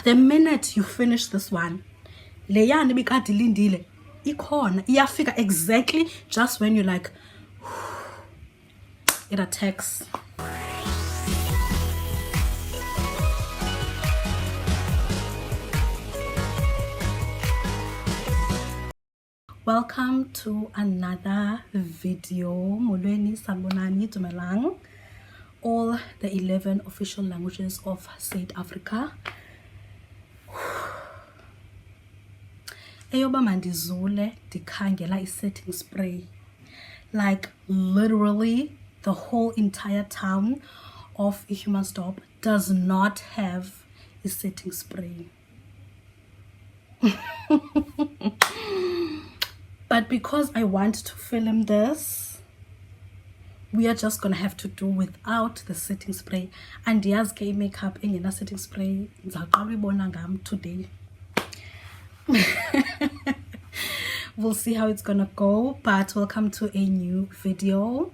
The minute you finish this one, leyani bikadilindile ikhona iyafika exactly just when you're like it attacks. Welcome to another video. Molweni, sanibonani, dumelang. All the 11 official languages of South Africa. Eyoba mandizule dikhangela setting spray. Like literally the whole entire town of Humansdorp does not have a setting spray. But because I want to film this, we are just gonna have to do without the setting spray. And yazi makeup ingena setting spray ngizaqala ngam today. We'll see how it's gonna go, but welcome to a new video.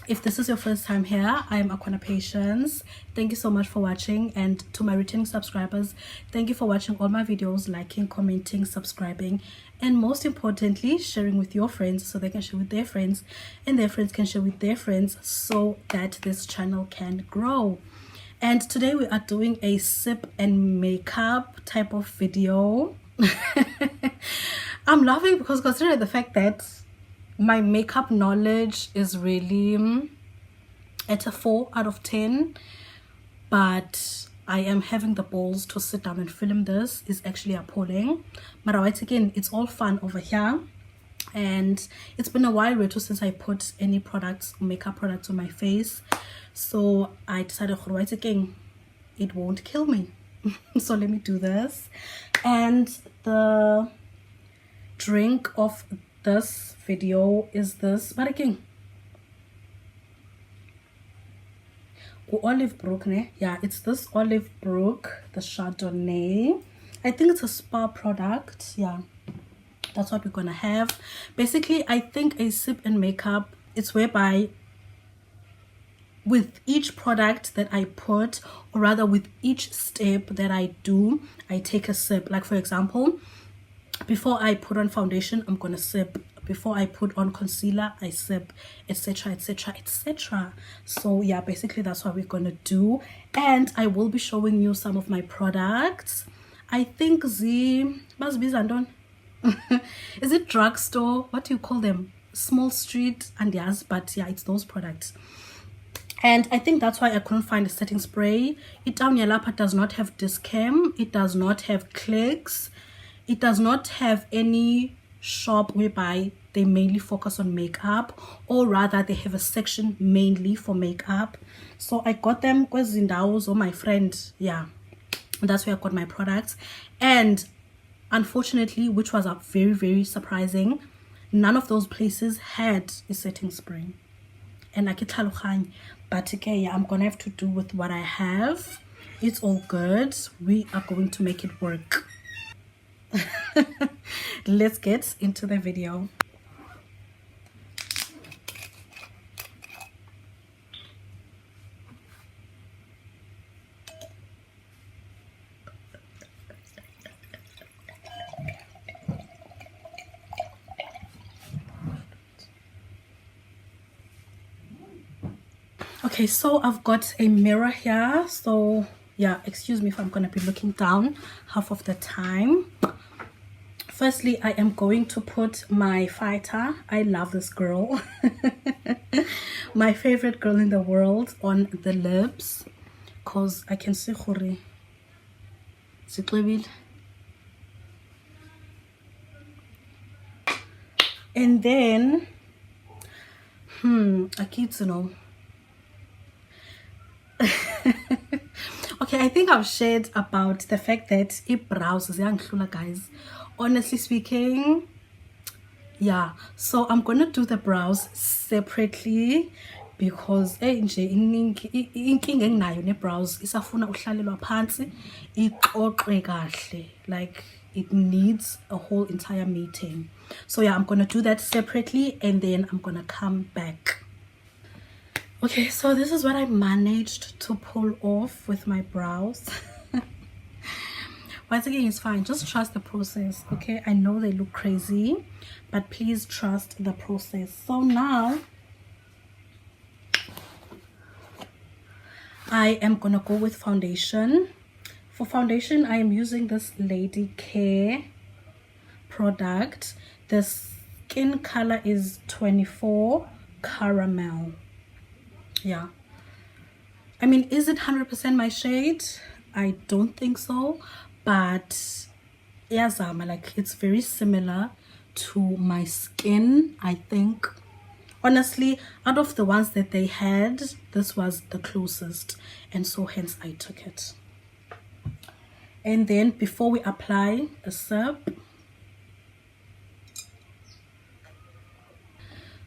If this is your first time here, I am Akwana Patience. Thank you so much for watching, and to my returning subscribers, thank you for watching all my videos, liking, commenting, subscribing, and most importantly, sharing with your friends so they can share with their friends and their friends can share with their friends so that this channel can grow. And today we are doing a sip and makeup type of video. I'm laughing because considering the fact that my makeup knowledge is really at a 4 out of 10, but I am having the balls to sit down and film this is actually appalling. But again, it's all fun over here, and it's been a while since I put any products, makeup products on my face, so I decided again it won't kill me. So let me do this. And the drink of this video is this, but again, Olive Brook, ne? Yeah, it's this Olive Brook, the Chardonnay. I think it's a spa product. Yeah, that's what we're gonna have. Basically, I think a sip and makeup, it's whereby with each product that I put, or rather with each step that I do, I take a sip. Like for example, before I put on foundation, I'm gonna sip. Before I put on concealer, I sip, etc, etc, etc. So yeah, basically that's what we're gonna do. And I will be showing you some of my products. I think is it drugstore, what do you call them, small street, and yes, but yeah, it's those products. And I think that's why I couldn't find a setting spray. It down Yalapa does not have Discam, it does not have Clicks, it does not have any shop whereby they mainly focus on makeup, or rather they have a section mainly for makeup. So I got them kwezindawo or my friend, yeah, that's where I got my products. And unfortunately, which was very, very surprising, none of those places had a setting spray. And but okay, yeah, I'm gonna have to do with what I have. It's all good, we are going to make it work. Let's get into the video. Okay, so I've got a mirror here, so yeah, excuse me if I'm gonna be looking down half of the time. Firstly, I am going to put my fighter, I love this girl, my favorite girl in the world, on the lips, because I can see Khuri. And then I keep to know. Okay, I think I've shared about the fact that it browses young guys. Honestly speaking, yeah, so I'm gonna do the brows separately because inkinga enginayo nebrows isafuna uhlalelwa phansi iqoqwe kahle, like it needs a whole entire meeting. So yeah, I'm gonna do that separately and then I'm gonna come back. Okay, so this is what I managed to pull off with my brows. Once again, it's fine. Just trust the process, okay? I know they look crazy, but please trust the process. So now I am gonna go with foundation. For foundation, I am using this Lady Care product. The skin color is 24 caramel. Yeah, I mean, is it 100% my shade? I don't think so, but yeah, Zama, like, it's very similar to my skin. I think honestly, out of the ones that they had, this was the closest, and so hence I took it. And then before we apply the syrup,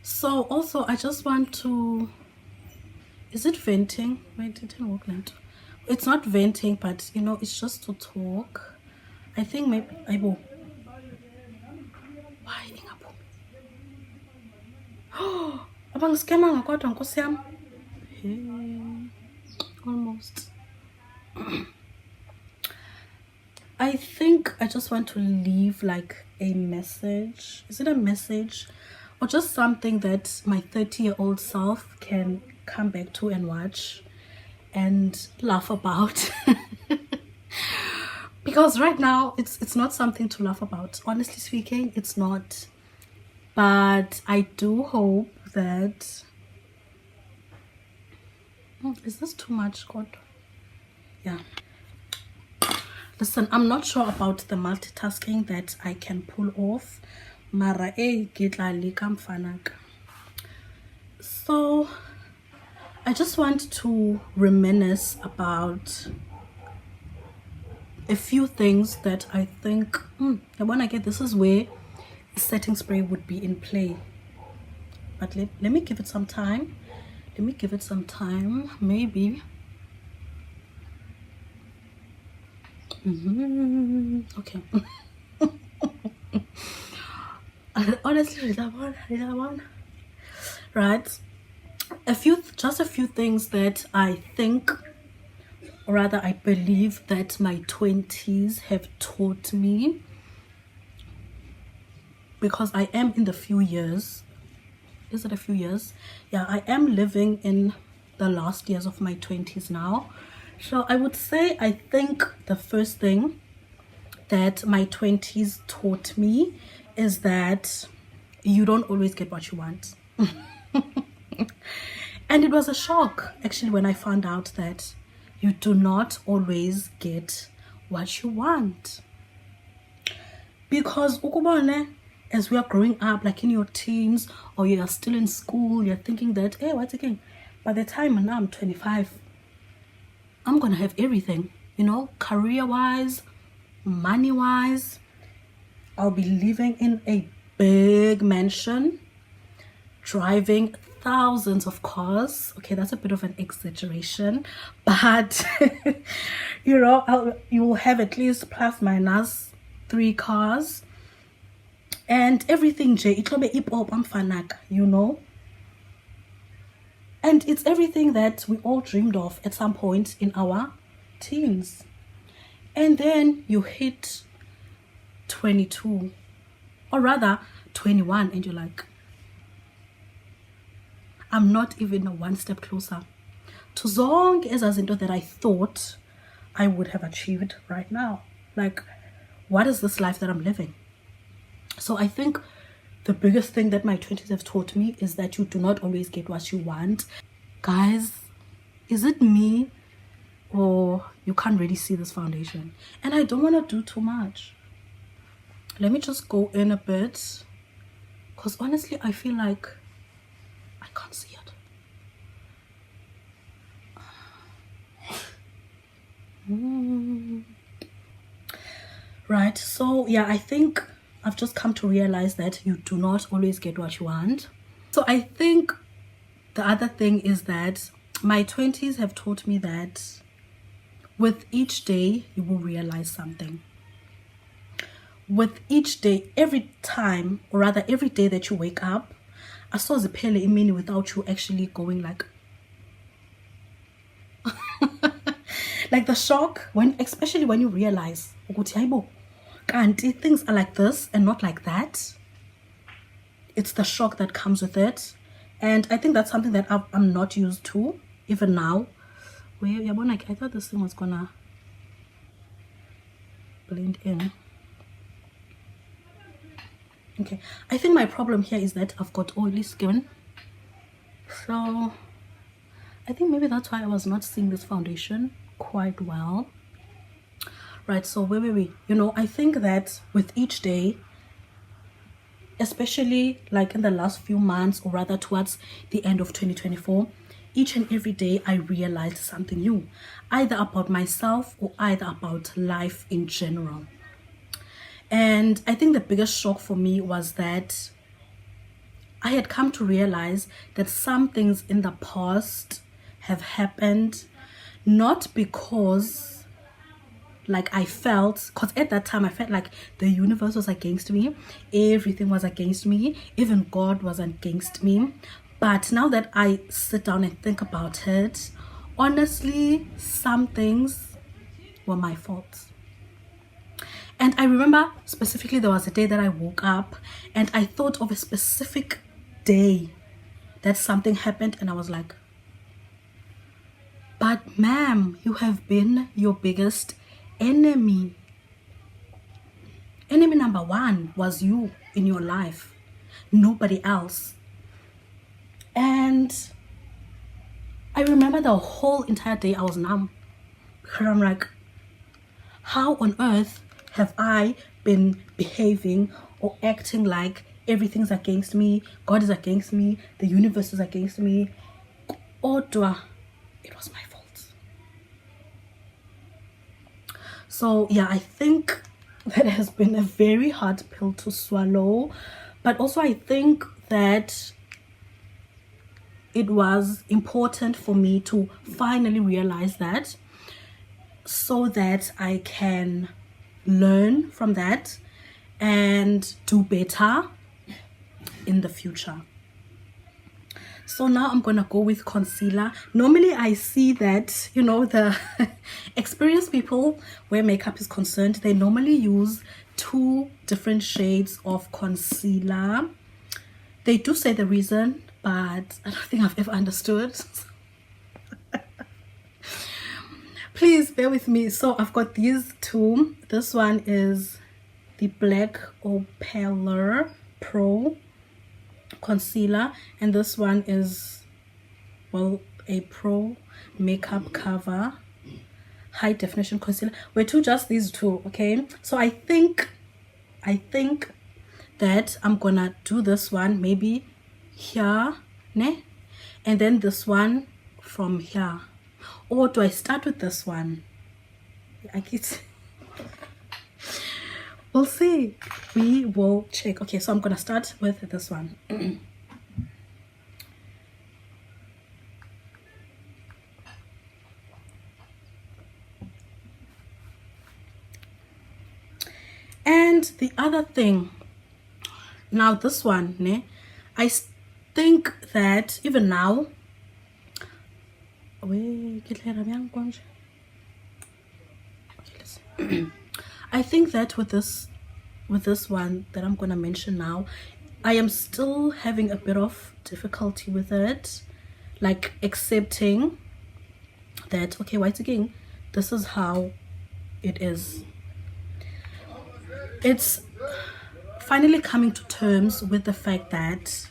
so also I just want to, is it venting? Wait, it didn't work like. It's not venting, but you know, it's just to talk. I think maybe I will. Why ingapho? Oh, abang scammer kodwa nkosi yami. Almost. I think I just want to leave like a message. Is it a message? Or just something that my 30-year-old self can come back to and watch and laugh about. Because right now it's not something to laugh about. Honestly speaking, it's not. But I do hope that... is this too much, God? Yeah. Listen, I'm not sure about the multitasking that I can pull off. Mara so I just want to reminisce about a few things that I think when I get, this is where setting spray would be in play. But let me give it some time. Let me give it some time. Maybe. Okay. Honestly, that one. Right. Just a few things that I think, or rather I believe, that my 20s have taught me, because I am in the few years. Is it a few years? Yeah, I am living in the last years of my 20s now. So I would say, I think the first thing that my 20s taught me is that you don't always get what you want. And it was a shock actually when I found out that you do not always get what you want. Because ukubone, as we are growing up, like in your teens, or you are still in school, you're thinking that, hey, what's again? By the time now I'm 25, I'm gonna have everything, you know, career-wise, money-wise. I'll be living in a big mansion, driving thousands of cars. Okay, that's a bit of an exaggeration, but you know, you will have at least plus minus 3 cars, and everything you know. And it's everything that we all dreamed of at some point in our teens. And then you hit 22, or rather 21, and you're like, I'm not even one step closer to zonke ezazinto that I thought I would have achieved right now. Like, what is this life that I'm living? So I think the biggest thing that my 20s have taught me is that you do not always get what you want. Guys, is it me, or you can't really see this foundation? And I don't want to do too much. Let me just go in a bit, because honestly I feel like I can't see it. Right, so yeah, I think I've just come to realize that you do not always get what you want. So I think the other thing is that my 20s have taught me that with each day you will realize something. With each day, every time, or rather every day that you wake up, I saw the pele imini without you actually going like Like the shock, especially when you realize ukuthi, hayibo, kanti things are like this and not like that. It's the shock that comes with it. And I think that's something that I'm not used to even now. I thought this thing was gonna blend in. Okay, I think my problem here is that I've got oily skin, so I think maybe that's why I was not seeing this foundation quite well. Right, so wait, you know, I think that with each day, especially like in the last few months, or rather towards the end of 2024, each and every day I realized something new, either about myself or either about life in general. And I think the biggest shock for me was that I had come to realize that some things in the past have happened, not because like I felt, because at that time I felt like the universe was against me, everything was against me, even God was against me. But now that I sit down and think about it, honestly, some things were my fault. And I remember specifically there was a day that I woke up and I thought of a specific day that something happened, and I was like, but ma'am, you have been your biggest enemy. Enemy number one was you in your life, nobody else. And I remember the whole entire day I was numb, because I'm like, how on earth have I been behaving or acting like everything's against me, God is against me, the universe is against me? Odwa, it was my fault. So yeah, I think that has been a very hard pill to swallow, but also I think that it was important for me to finally realize that, so that I can learn from that and do better in the future. So now I'm gonna go with concealer. Normally I see that, you know, the experienced people where makeup is concerned, they normally use 2 different shades of concealer. They do say the reason, but I don't think I've ever understood. Please bear with me. So I've got these 2. This one is the Black Opalar Pro concealer, and this one is, well, a Pro Makeup Cover High Definition Concealer. We're just these 2, okay? So I think that I'm gonna do this one maybe here, ne? And then this one from here. Or do I start with this one? We'll see. We will check. Okay, so I'm gonna start with this one. And the other thing, now this one, ne, I think that even now, I think that with this one that I'm gonna mention now, I am still having a bit of difficulty with it, like accepting that, okay, once again, this is how it is. It's finally coming to terms with the fact that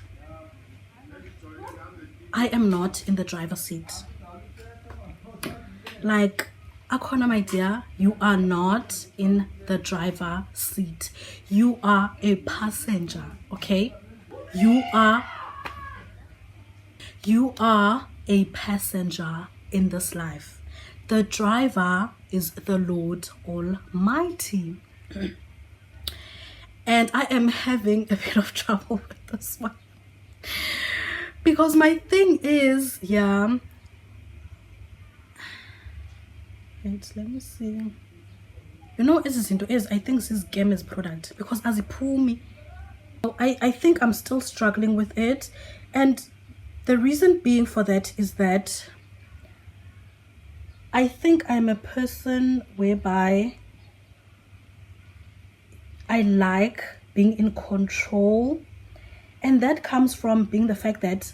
I am not in the driver's seat. Like, Akona, my dear, you are not in the driver's seat. You are a passenger, okay? You are a passenger in this life. The driver is the Lord Almighty. And I am having a bit of trouble with this one. Because my thing is, yeah, wait, let me see. You know, as into is, I think this game is product, because as it pull me, I think I'm still struggling with it. And the reason being for that is that I think I'm a person whereby I like being in control, and that comes from being the fact that,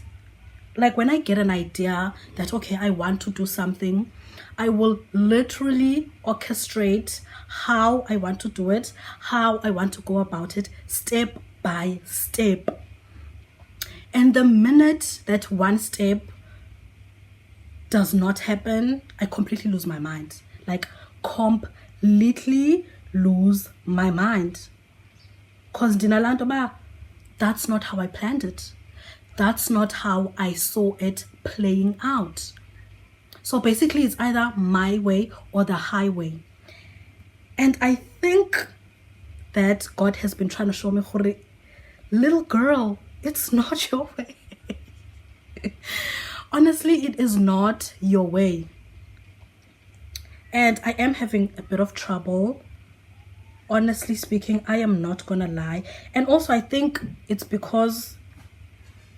like, when I get an idea that, okay, I want to do something, I will literally orchestrate how I want to do it, how I want to go about it, step by step. And the minute that one step does not happen, I completely lose my mind. Like, completely lose my mind. Because that's not how I planned it. That's not how I saw it playing out. So basically, it's either my way or the highway. And I think that God has been trying to show me, little girl, it's not your way. Honestly, it is not your way. And I am having a bit of trouble. Honestly speaking, I am not gonna lie. And also, I think it's because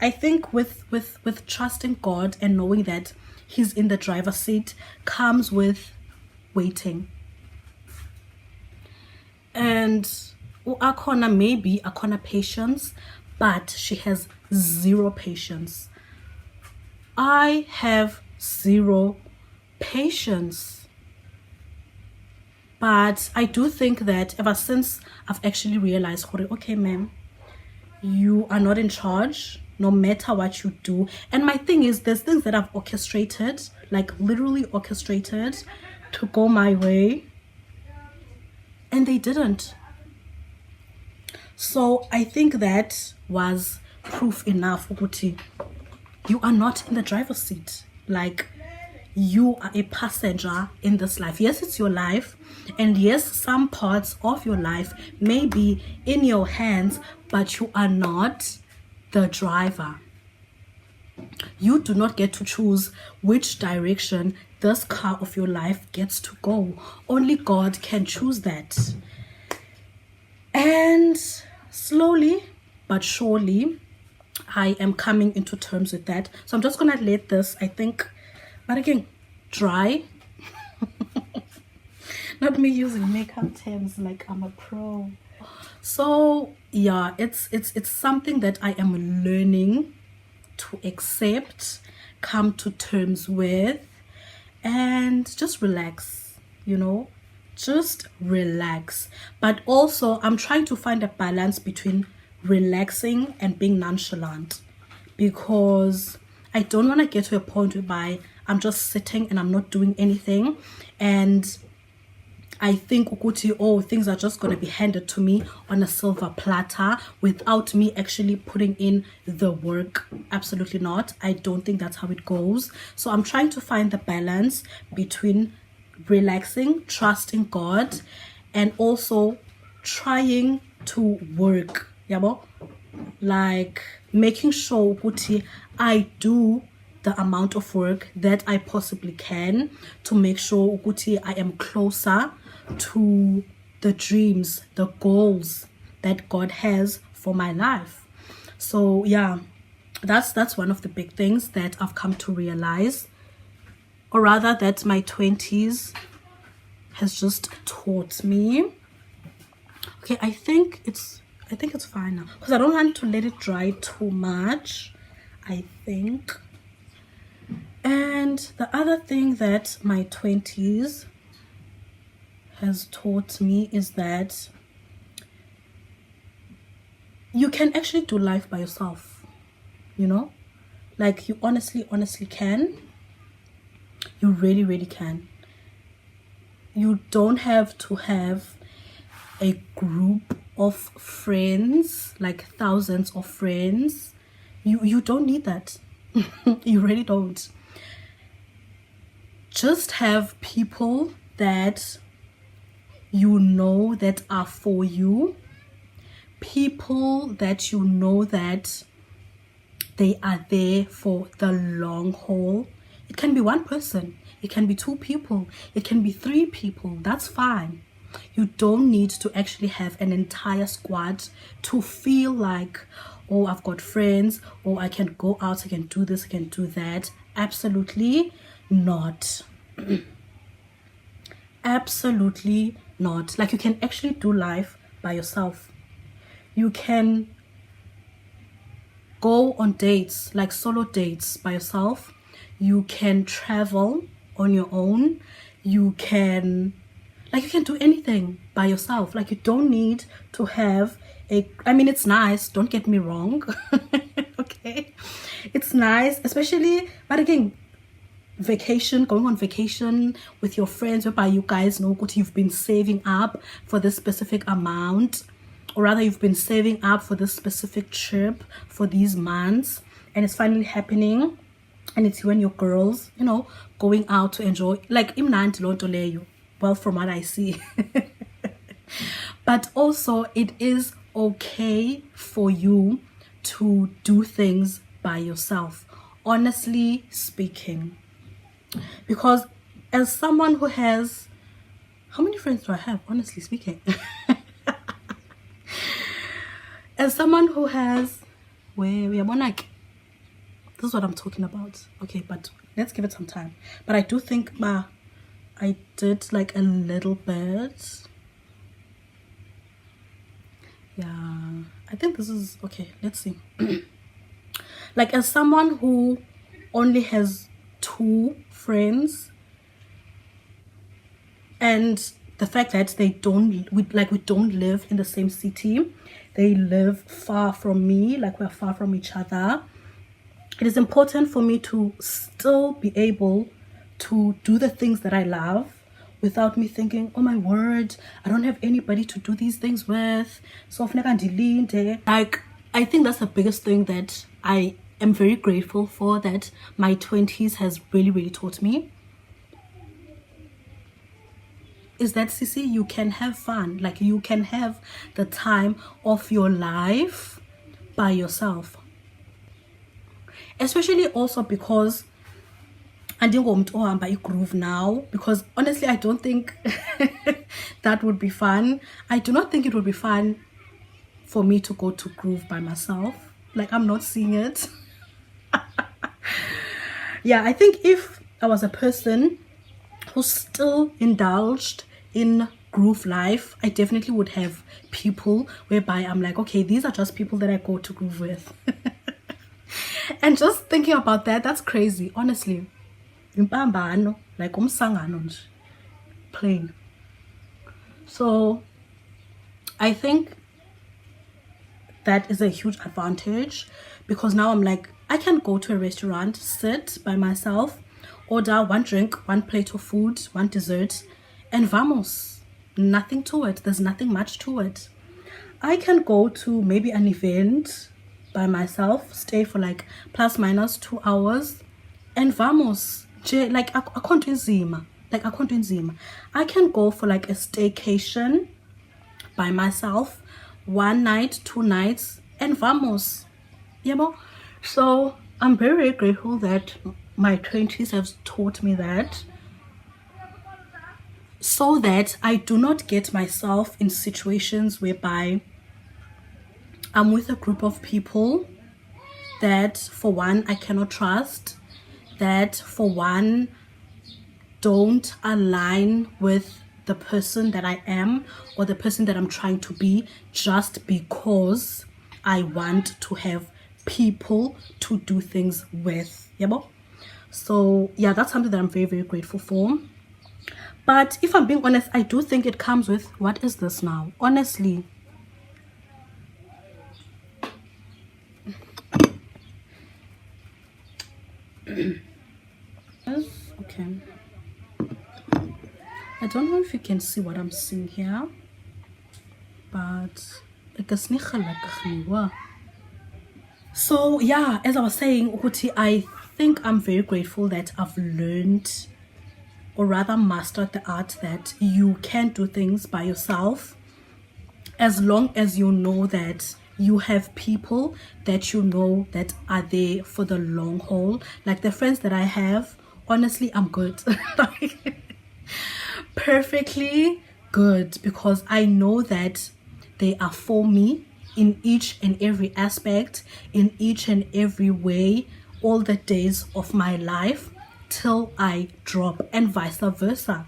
I think with trusting God and knowing that He's in the driver's seat comes with waiting. And akona maybe akona patience, but she has zero patience. I have zero patience. But I do think that ever since I've actually realized, okay, ma'am, you are not in charge no matter what you do. And my thing is, there's things that I've orchestrated, like literally orchestrated to go my way, and they didn't. So I think that was proof enough, Uguti. You are not in the driver's seat. Like, you are a passenger in this life. Yes, it's your life, and yes, some parts of your life may be in your hands, but you are not the driver. You do not get to choose which direction this car of your life gets to go. Only God can choose that. And slowly but surely, I am coming into terms with that. So I'm just gonna let this, I think, but again, dry. Not me using makeup terms like I'm a pro. So yeah, it's something that I am learning to accept, come to terms with, and just relax, just relax. But also, I'm trying to find a balance between relaxing and being nonchalant, because I don't want to get to a point whereby I'm just sitting and I'm not doing anything, and I think Ukuti, things are just going to be handed to me on a silver platter without me actually putting in the work. Absolutely not. I don't think that's how it goes. So I'm trying to find the balance between relaxing, trusting God, and also trying to work. Yabo? Like making sure Ukuti, I do the amount of work that I possibly can to make sure Ukuti, I am closer to the dreams, the goals that God has for my life. So yeah, that's one of the big things that I've come to realize, or rather that my 20s has just taught me. Okay, I think it's fine now, because I don't want to let it dry too much, I think. And the other thing that my 20s has taught me is that you can actually do life by yourself, like you honestly can. You really can. You don't have to have a group of friends, like thousands of friends. You don't need that. You really don't. Just have people that that are for you, people that that they are there for the long haul. It can be one person, it can be two people, it can be three people. That's fine. You don't need to actually have an entire squad to feel like, I've got friends, I can go out, I can do this, I can do that. Absolutely not. Absolutely not. Like, you can actually do life by yourself. You can go on dates, like solo dates by yourself. You can travel on your own. You can do anything by yourself. Like, you don't need to have I mean, it's nice, don't get me wrong. Okay, it's nice, especially, but again, going on vacation with your friends, whereby you guys know what you've been saving up for this specific amount, or rather you've been saving up for this specific trip for these months, and it's finally happening, and it's you and your girls, going out to enjoy. Like, imnandi loo nto leyo, well, from what I see. But also, it is okay for you to do things by yourself, honestly speaking. Because as someone who has, how many friends do I have, honestly speaking? As someone who has, this is what I'm talking about. Okay, but let's give it some time. But I do think I did like a little bit. Yeah, I think this is okay. Let's see. Like, as someone who only has 2 friends, and the fact that we don't live in the same city, they live far from me, like we're far from each other, it is important for me to still be able to do the things that I love without me thinking, oh my word, I don't have anybody to do these things with, so like, I think that's the biggest thing that I am very grateful for, that my 20s has really, really taught me, is that, Sissy, you can have fun. Like, you can have the time of your life by yourself. Especially also because andingomntu ohamba igroove now, because honestly, I don't think that would be fun. I do not think it would be fun for me to go to groove by myself. Like, I'm not seeing it. Yeah, I think if I was a person who still indulged in groove life, I definitely would have people whereby I'm like, okay, these are just people that I go to groove with. And just thinking about that, that's crazy, honestly. Impambano, like umsangano nje, plain. So I think that is a huge advantage, because now I'm like, I can go to a restaurant, sit by myself, order 1 drink, 1 plate of food, 1 dessert, and vamos. Nothing to it. There's nothing much to it. I can go to maybe an event by myself, stay for like plus minus 2 hours, and vamos. Like, I can't do nzima. Like, I can't do nzima. I can go for like a staycation by myself, 1 night, 2 nights, and vamos. So I'm very, very grateful that my 20s have taught me that, so that I do not get myself in situations whereby I'm with a group of people that, for one, I cannot trust, that, for one, don't align with the person that I am or the person that I'm trying to be, just because I want to have people to do things with. So yeah, that's something that I'm very, very grateful for. But if I'm being honest, I do think it comes with, what is this now? Honestly. Okay. I don't know if you can see what I'm seeing here, but so yeah, as I was saying, I think I'm very grateful that I've learned, or rather mastered, the art that you can do things by yourself, as long as you know that you have people that you know that are there for the long haul. Like, the friends that I have, honestly, I'm good. Perfectly good, because I know that they are for me in each and every aspect, in each and every way, all the days of my life till I drop, and vice versa.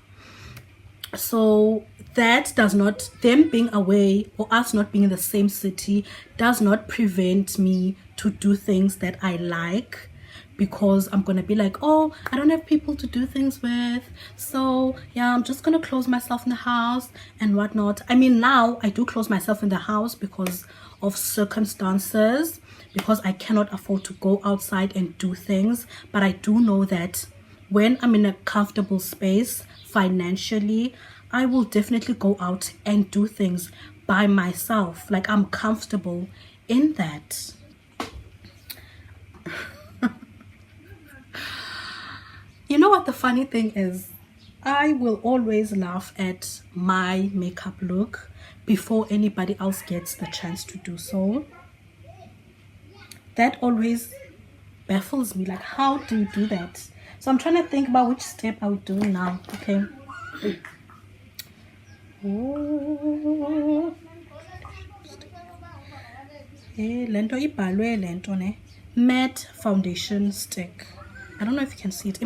So that does not, them being away or us not being in the same city does not prevent me to do things that I like, because I'm gonna be like, oh, I don't have people to do things with, so yeah, I'm just gonna close myself in the house and whatnot. I mean, now I do close myself in the house because of circumstances, because I cannot afford to go outside and do things. But I do know that when I'm in a comfortable space financially, I will definitely go out and do things by myself. Like, I'm comfortable in that. You know what the funny thing is? I will always laugh at my makeup look before anybody else gets the chance to do so. That always baffles me. Like, how do you do that? So I'm trying to think about which step I would do now. Okay. Lento ibhalwe lento ne matte foundation stick. I don't know if you can see it.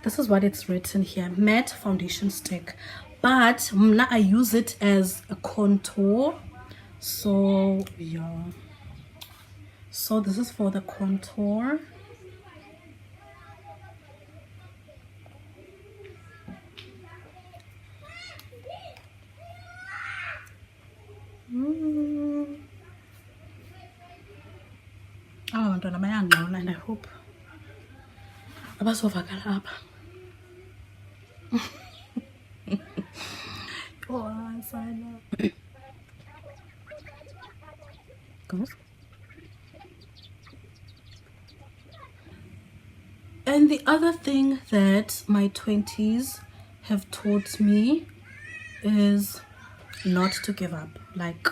This is what it's written here, matte foundation stick. But now I use it as a contour. So yeah. So this is for the contour. And I hope abazovakala apha. And the other thing that my 20s have taught me is not to give up. Like,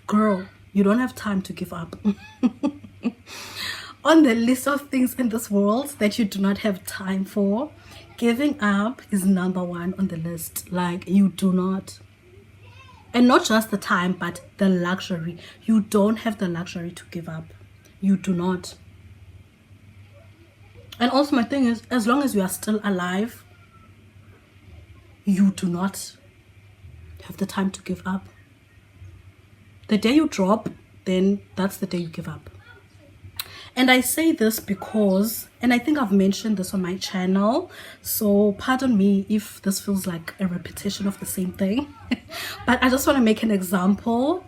girl, you don't have time to give up. On the list of things in this world that you do not have time for, giving up is number one on the list. Like, you do not. And not just the time, but the luxury. You don't have the luxury to give up. You do not. And also my thing is, as long as you are still alive, you do not have the time to give up. The day you drop, then that's the day you give up. And I say this because, and I think I've mentioned this on my channel, so pardon me if this feels like a repetition of the same thing. But I just want to make an example.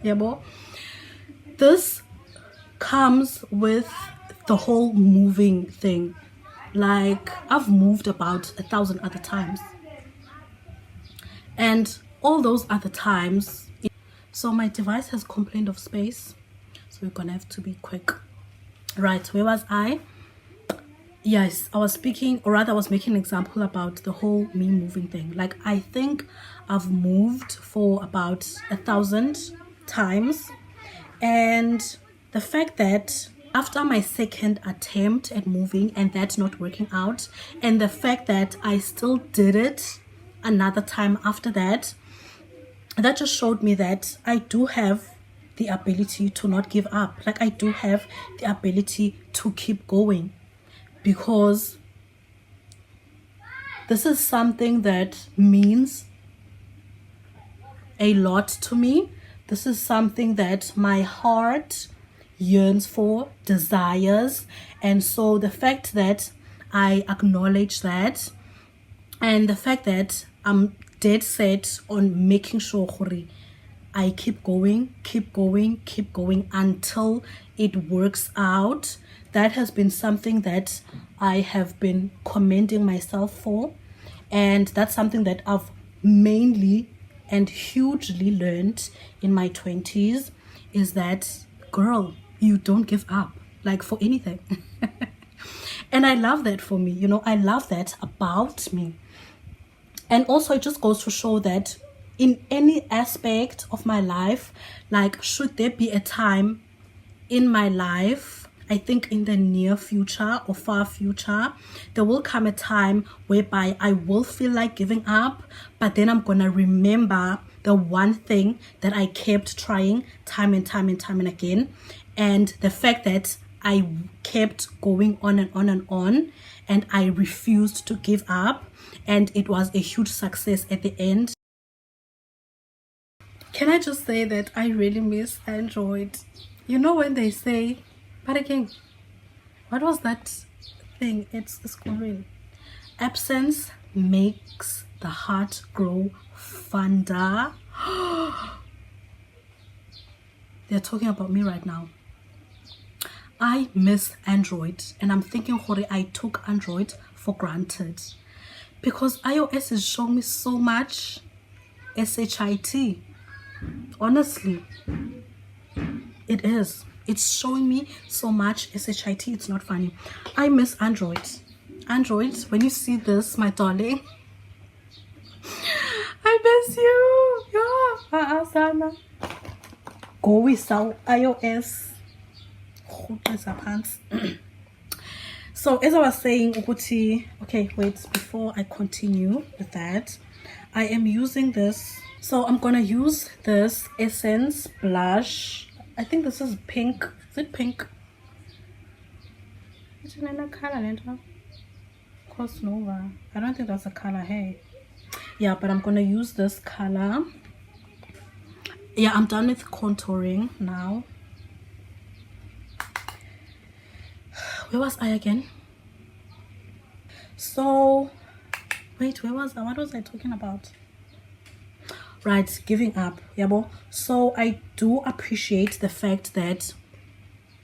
This comes with the whole moving thing. Like, I've moved about 1,000 other times. And all those other times, so my device has complained of space. So we're gonna have to be quick. Right, where was I? Yes, I was speaking, or rather I was making an example about the whole me moving thing. Like, I think I've moved for about 1,000 times. And the fact that after my second attempt at moving and that not working out, and the fact that I still did it another time after that, that just showed me that I do have the ability to not give up. Like, I do have the ability to keep going, because this is something that means a lot to me. This is something that my heart yearns for, desires. And so the fact that I acknowledge that, and the fact that I'm dead set on making sure I keep going until it works out, that has been something that I have been commending myself for. And that's something that I've mainly and hugely learned in my 20s, is that, girl, you don't give up, like, for anything. And I love that for me, you know, I love that about me. And also it just goes to show that in any aspect of my life, like, should there be a time in my life, I think in the near future or far future, there will come a time whereby I will feel like giving up, but then I'm gonna remember the one thing that I kept trying time and time and again, and the fact that I kept going on and on and on, and I refused to give up. and it was a huge success at the end. Can I just say that I really miss Android? You know when they say, but again, what was that thing? It's Korean. Absence makes the heart grow fonder. They're talking about me right now. I miss Android, and I'm thinking, Hori, I took Android for granted because iOS is showing me so much shit. Honestly, it is. It's showing me so much shit. It's not funny. I miss Android. Android, when you see this, my darling, I miss you. Yeah, go with our iOS. So as I was saying, okay, wait, before I continue with that, I am using this. So I'm gonna use this Essence blush. I think this is pink. Is it pink? It's another color, Cosnova. I don't think that's a color. Hey, yeah, but I'm gonna use this color. Yeah, I'm done with contouring now. Where was I again? So wait, where was I? What was I talking about? Right, giving up. Yabo. So I do appreciate the fact that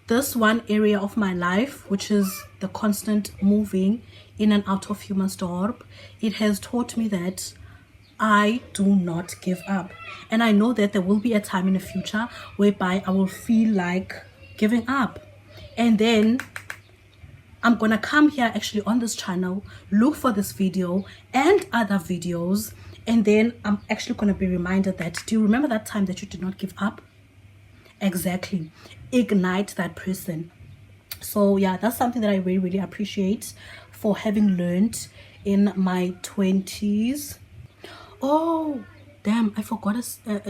this one area of my life, which is the constant moving in and out of Humansdorp, it has taught me that I do not give up. And I know that there will be a time in the future whereby I will feel like giving up. And then I'm gonna come here actually on this channel, look for this video and other videos, and then I'm actually gonna be reminded that, do you remember that time that you did not give up? Exactly. Ignite that person. So yeah, that's something that I really, really appreciate for having learned in my 20s. Oh, damn, I forgot but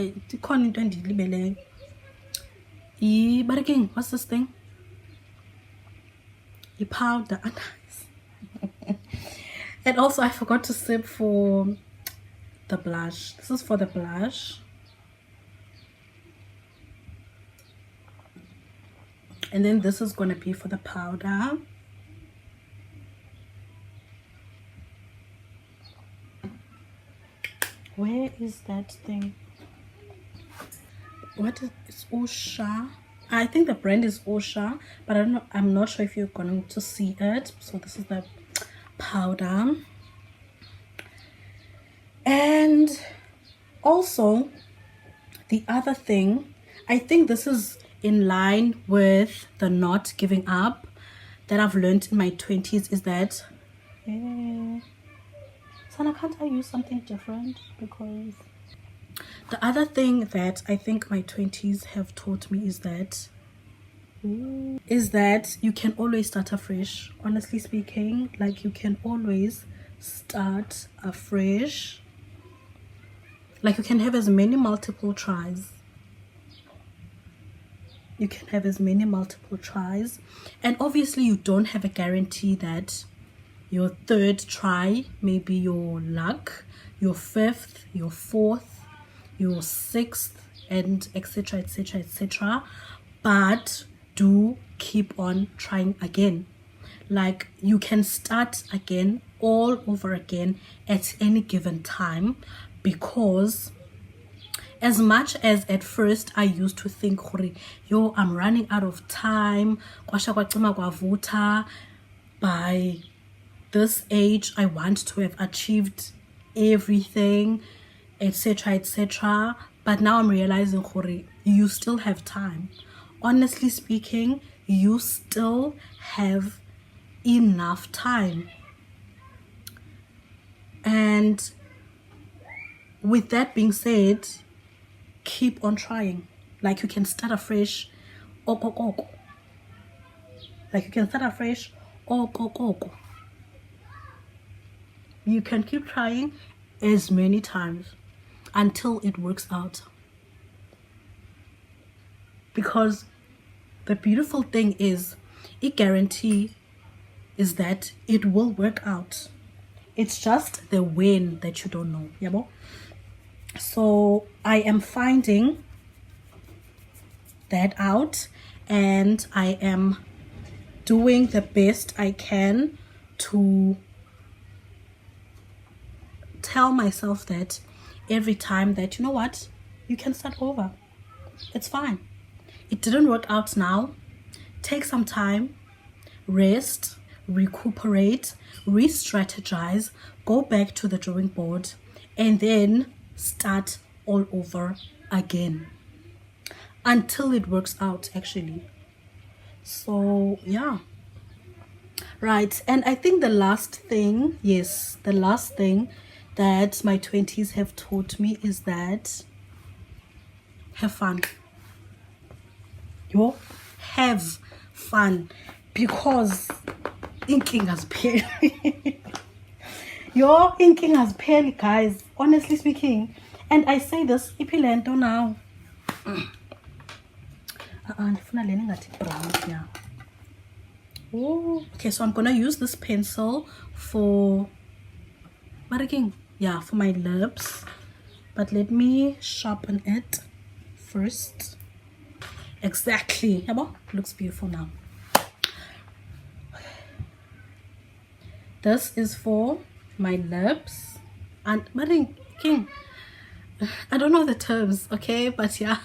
again, what's this thing? Powder. And also I forgot to sip for the blush. This is for the blush, and then this is gonna be for the powder. Where is that thing? What is it's Osha? I think the brand is Osha, but I don't know. I'm not sure if you're going to see it. So this is the powder. And also the other thing, I think this is in line with the not giving up that I've learned in my 20s, is that Sana, can't I use something different? Because the other thing that I think my 20s have taught me is that you can always start afresh. Honestly speaking, like, you can always start afresh. Like, you can have as many multiple tries. You can have as many multiple tries. And obviously you don't have a guarantee that your third try may be your luck, your fifth, your fourth, your sixth, and etc, etc, etc. But do keep on trying again. Like, you can start again, all over again at any given time, because as much as at first I used to think, yo, I'm running out of time, by this age I want to have achieved everything, etc, etc. But now I'm realizing, you still have time. Honestly speaking, you still have enough time. And with that being said, keep on trying. Like, you can start afresh. Like, you can start afresh. You can keep trying as many times until it works out. Because the beautiful thing is, it guarantee is that it will work out. It's just the when that you don't know. Yabo? So I am finding that out, and I am doing the best I can to tell myself that every time that, you know what, you can start over. It's fine. It didn't work out now. Take some time, rest, recuperate, re-strategize, go back to the drawing board, and then start all over again until it works out, actually. So yeah, right. And I think the last thing that my 20s have taught me is that have fun. You have fun, because inking has pain. Your inking has pain, guys, honestly speaking. And I say this ipilento now. Oh, okay, so I'm gonna use this pencil for for my lips, but let me sharpen it first. Exactly. Looks beautiful now. This is for my lips, and King, I don't know the terms, okay, but yeah.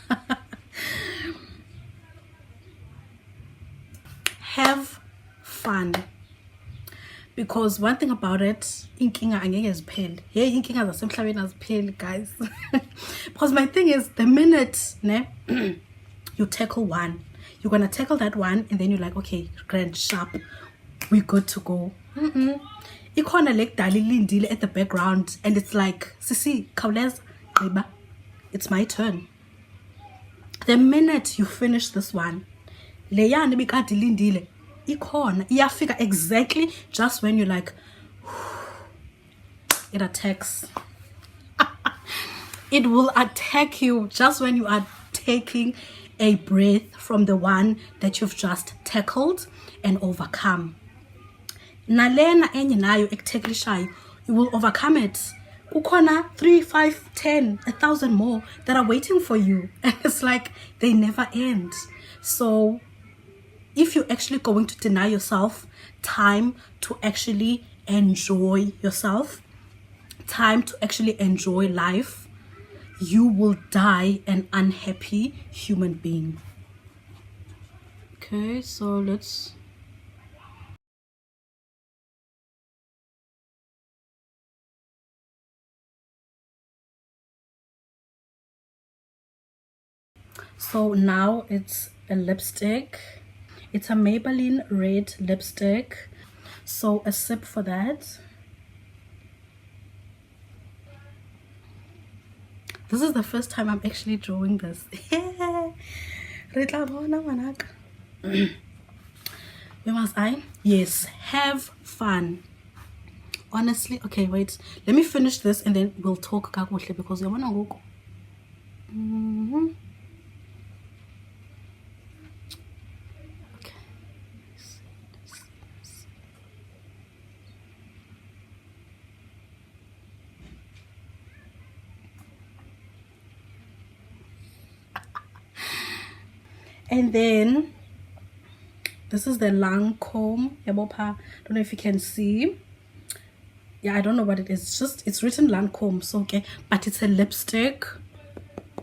Have fun, because one thing about it, inkinga angeke ziphele. Hey, inkinga zasemhlabeni azipheli, guys. Because my thing is, the minute you tackle one, you're gonna tackle that one, and then you're like, okay, grand, sharp, we're good to go. Ikhona lekudala ilindile at the background, and it's like, sisi khawuleza, it's my turn. The minute you finish this one, leyana ibikade ilindile ikhona iyafika exactly just when you're like, it attacks. It will attack you just when you are taking a breath from the one that you've just tackled and overcome. Nalena enye nayo ekutheklishayo, you will overcome it. Ukona 3, 5, 10, 1,000 more that are waiting for you, and it's like they never end. So if you're actually going to deny yourself time to actually enjoy yourself, time to actually enjoy life, you will die an unhappy human being. Okay, so let's... So now it's a lipstick. It's a Maybelline red lipstick. So a sip for that. This is the first time I'm actually drawing this. Where must I? Yes, have fun. Honestly, okay, wait. Let me finish this and then we'll talk kakuhle, because you wanna go. And then this is the Lancome Ebopa. Don't know if you can see. Yeah, I don't know what it is. It's written Lancome, so okay, but it's a lipstick.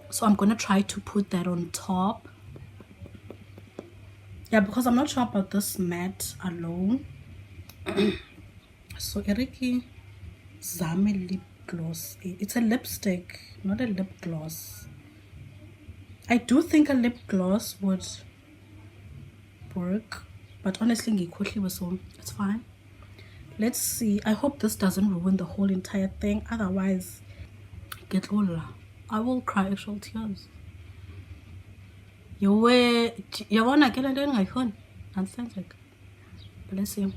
So I'm gonna try to put that on top. Yeah, because I'm not sure about this matte alone. So Eriki Zame lip gloss. It's a lipstick, not a lip gloss. I do think a lip gloss would work, but honestly, so it's fine. Let's see. I hope this doesn't ruin the whole entire thing. Otherwise, get Lola. I will cry actual tears. You wanna get a doing iPhone? Understand? Like, but let's see.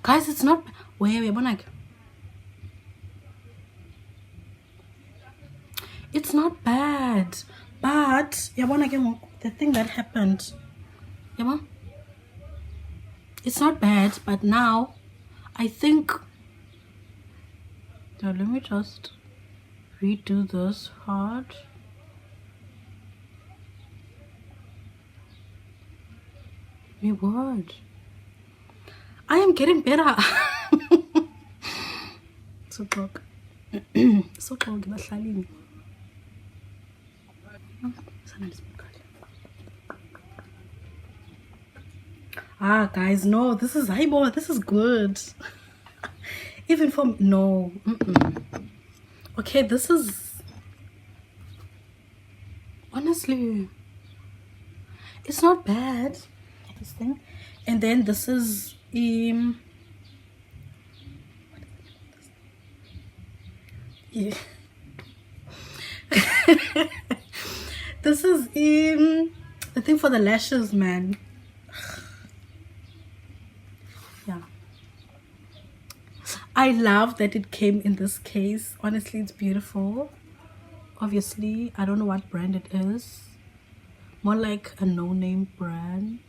Guys, it's not. Wait, it's not bad, but the thing that happened. Yeah, it's not bad, but now I think, now let me just redo this part. My word, I am getting better. So talk. So talk. Ah, guys, no, this is highball. This is good. Even for no. Okay, this is honestly, it's not bad. This thing, and then this is yeah. This is the thing for the lashes, man. Yeah, I love that it came in this case. Honestly, it's beautiful. Obviously, I don't know what brand it is. More like a no-name brand.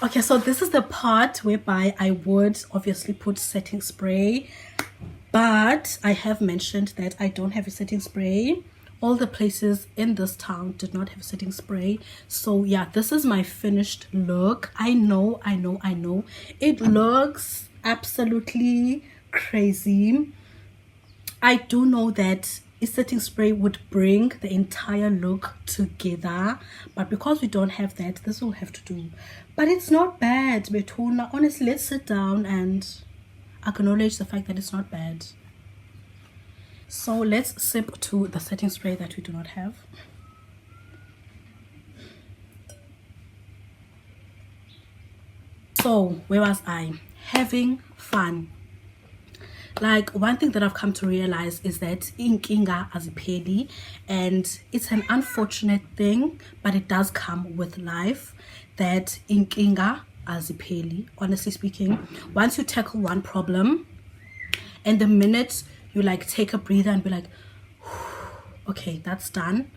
Okay, so this is the part whereby I would obviously put setting spray, but I have mentioned that I don't have a setting spray. All the places in this town did not have a setting spray. So yeah, this is my finished look. I know it looks absolutely crazy. I do know that a setting spray would bring the entire look together, but because we don't have that, this will have to do. But it's not bad, Betuna. Honestly, let's sit down and acknowledge the fact that it's not bad. So let's sip to the setting spray that we do not have. So where was I? Having fun. Like, one thing that I've come to realize is that inkinga azipheli, and it's an unfortunate thing, but it does come with life, that inkinga azipheli. Honestly speaking, once you tackle one problem, and the minute you like take a breather and be like, okay, that's done,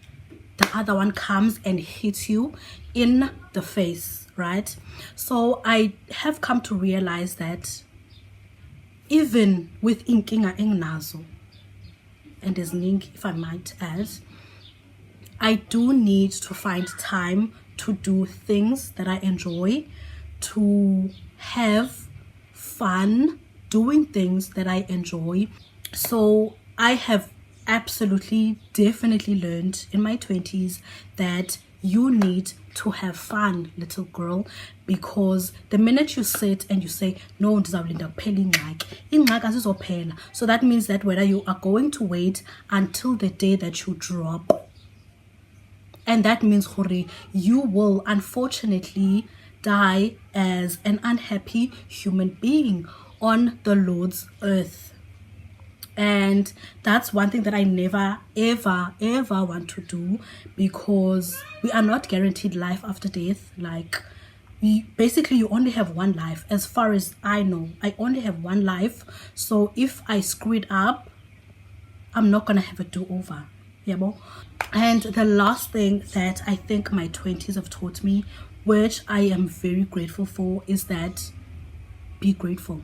the other one comes and hits you in the face, right? So I have come to realize that even with inkinga enginazo, and as ning, if I might add, I do need to find time to do things that I enjoy, to have fun doing things that I enjoy. So I have absolutely definitely learned in my 20s that you need to have fun, little girl, because the minute you sit and you say no, ndizawulinda kuphela ingxaki azizophela, so that means that whether you are going to wait until the day that you drop, and that means you will unfortunately die as an unhappy human being on the Lord's earth. And that's one thing that I never ever want to do, because we are not guaranteed life after death. Like, basically you only have one life. As far as I know, I only have one life. So if I screw it up, I'm not gonna have a do-over. Yeah, bo? And the last thing that I think my 20s have taught me, which I am very grateful for, is that be grateful.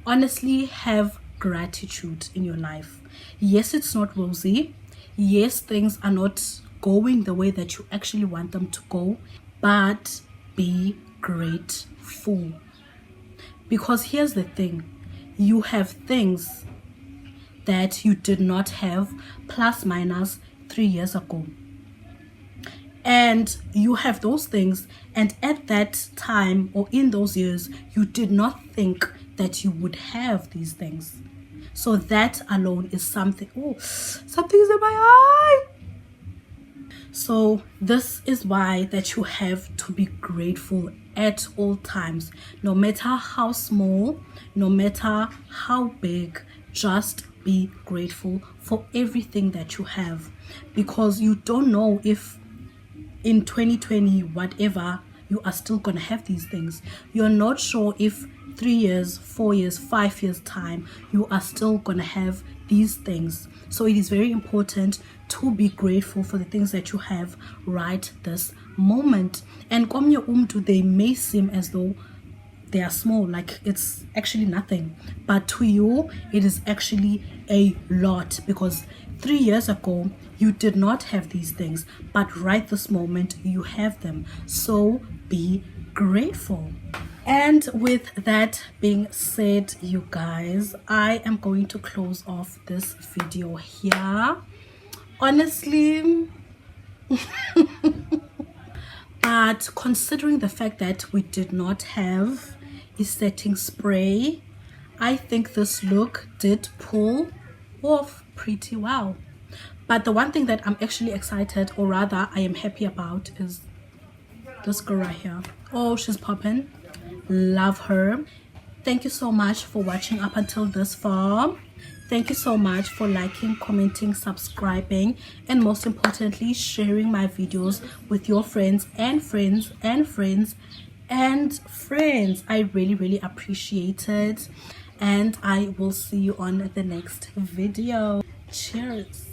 Honestly, have gratitude in your life. Yes, it's not rosy. Yes, things are not going the way that you actually want them to go, but be grateful. Because here's the thing, you have things that you did not have plus minus 3 years ago, and you have those things, and at that time or in those years you did not think that you would have these things. So that alone is something. Oh, something is in my eye. So this is why that you have to be grateful at all times, no matter how small, no matter how big. Just be grateful for everything that you have, because you don't know if in 2020 whatever you are still gonna have these things. You're not sure if 3 years, 4 years, 5 years time you are still gonna have these things. So it is very important to be grateful for the things that you have right this moment. And komnye umntu, they may seem as though they are small, like it's actually nothing, but to you it is actually a lot, because 3 years ago you did not have these things, but right this moment you have them. So be grateful. And with that being said, you guys, I am going to close off this video here. Honestly, but considering the fact that we did not have a setting spray, I think this look did pull off pretty well. But the one thing that I'm actually excited, or rather I am happy about, is this girl right here. Oh, she's popping. Love her. Thank you so much for watching up until this far. Thank you so much for liking, commenting, subscribing, and most importantly sharing my videos with your friends and friends and friends and friends. I really appreciate it, and I will see you on the next video. Cheers.